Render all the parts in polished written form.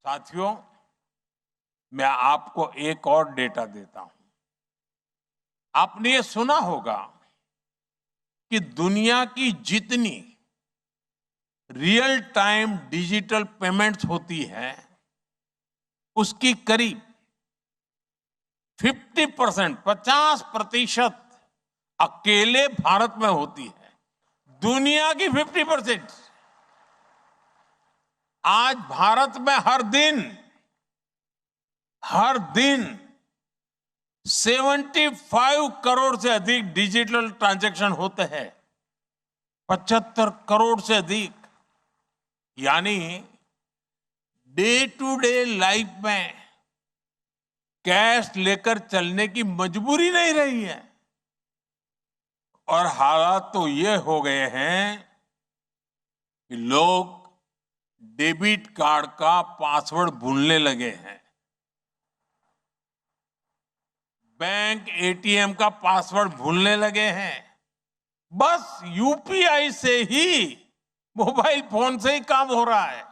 साथियों, मैं आपको एक और डेटा देता हूं। आपने ये सुना होगा कि दुनिया की जितनी रियल टाइम डिजिटल पेमेंट्स होती है, उसकी करीब 50%, 50% अकेले भारत में होती है। दुनिया की 50%। आज भारत में हर दिन 75 करोड़ से अधिक डिजिटल ट्रांजैक्शन होते हैं। 75 करोड़ से अधिक। यानी डे टू डे लाइफ में कैश लेकर चलने की मजबूरी नहीं रही है। और हालात तो ये हो गए हैं कि लोग डेबिट कार्ड का पासवर्ड भूलने लगे हैं। बैंक एटीएम का पासवर्ड भूलने लगे हैं। बस यूपीआई से ही, मोबाइल फोन से ही काम हो रहा है।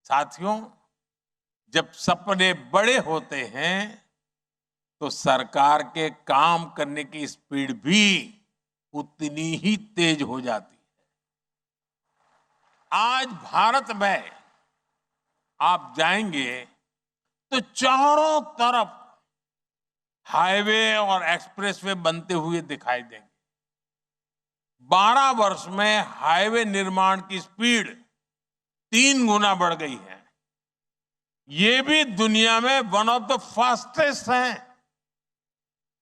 साथियों, जब सपने बड़े होते हैं तो सरकार के काम करने की स्पीड भी उतनी ही तेज हो जाती है। आज भारत में आप जाएंगे तो चारों तरफ हाईवे और एक्सप्रेसवे बनते हुए दिखाई देंगे। 12 वर्ष में हाईवे निर्माण की स्पीड 3 गुना बढ़ गई है। ये भी दुनिया में वन ऑफ द फास्टेस्ट है।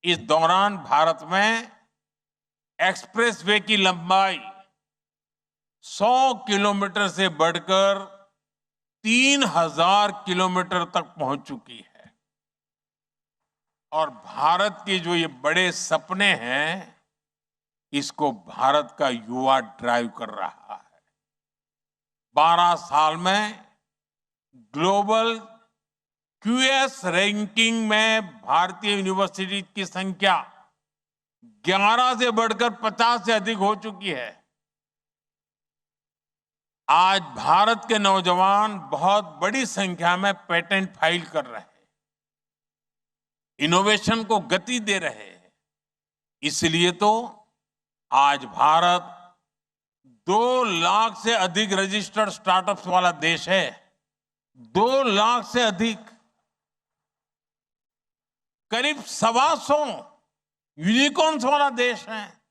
इस दौरान भारत में एक्सप्रेसवे की लंबाई 100 किलोमीटर से बढ़कर 3000 किलोमीटर तक पहुंच चुकी है। और भारत के जो ये बड़े सपने हैं, इसको भारत का युवा ड्राइव कर रहा है। 12 साल में ग्लोबल क्यूएस रैंकिंग में भारतीय यूनिवर्सिटी की संख्या 11 से बढ़कर 50 से अधिक हो चुकी है। आज भारत के नौजवान बहुत बड़ी संख्या में पेटेंट फाइल कर रहे हैं, इनोवेशन को गति दे रहे हैं। इसलिए तो आज भारत 2 लाख से अधिक रजिस्टर्ड स्टार्टअप्स वाला देश है। 2 लाख से अधिक, करीब 125 यूनिकॉर्न्स वाला देश है।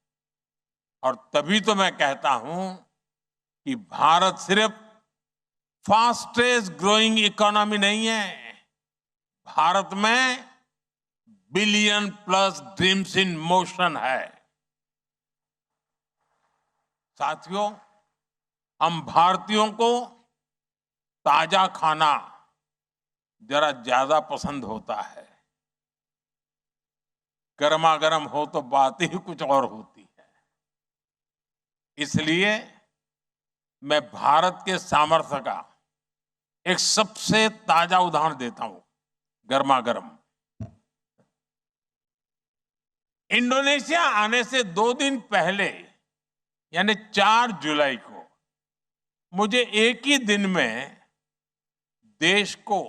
और तभी तो मैं कहता हूं कि भारत सिर्फ फास्टेस्ट ग्रोइंग इकोनॉमी नहीं है, भारत में billion plus dreams in motion है। साथियों, हम भारतीयों को ताजा खाना जरा ज्यादा पसंद होता है। गर्मा गर्म हो तो बात ही कुछ और होती है। इसलिए मैं भारत के सामर्थ्य का एक सबसे ताजा उदाहरण देता हूं। गर्मा गर्म इंडोनेशिया आने से 2 दिन पहले, यानी 4 जुलाई को, मुझे एक ही दिन में देश को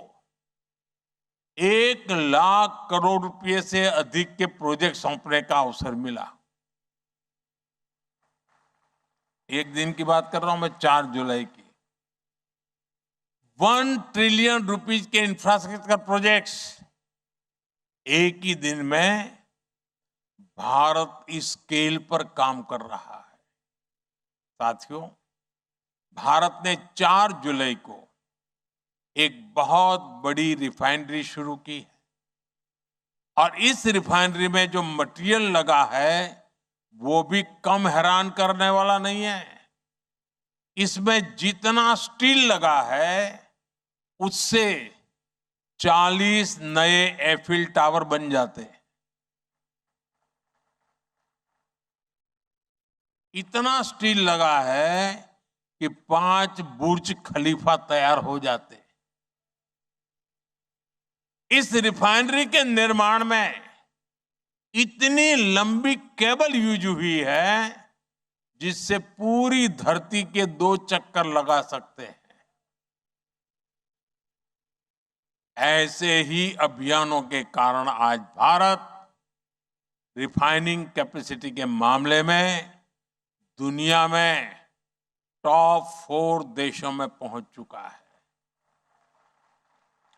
1 लाख करोड़ रुपए से अधिक के प्रोजेक्ट सौंपने का अवसर मिला। एक दिन की बात कर रहा हूं मैं, 4 जुलाई की। 1 ट्रिलियन रुपीज के इंफ्रास्ट्रक्चर प्रोजेक्ट्स एक ही दिन में भारत इस स्केल पर काम कर रहा है। साथियों, भारत ने 4 जुलाई को एक बहुत बड़ी रिफाइनरी शुरू की है। और इस रिफाइनरी में जो मटेरियल लगा है वो भी कम हैरान करने वाला नहीं है। इसमें जितना स्टील लगा है उससे 40 नए एफिल टावर बन जाते हैं। इतना स्टील लगा है कि 5 बुर्ज खलीफा तैयार हो जाते हैं। इस रिफाइनरी के निर्माण में इतनी लंबी केबल यूज हुई है जिससे पूरी धरती के 2 चक्कर लगा सकते हैं। ऐसे ही अभियानों के कारण आज भारत रिफाइनिंग कैपेसिटी के मामले में दुनिया में टॉप 4 देशों में पहुंच चुका है।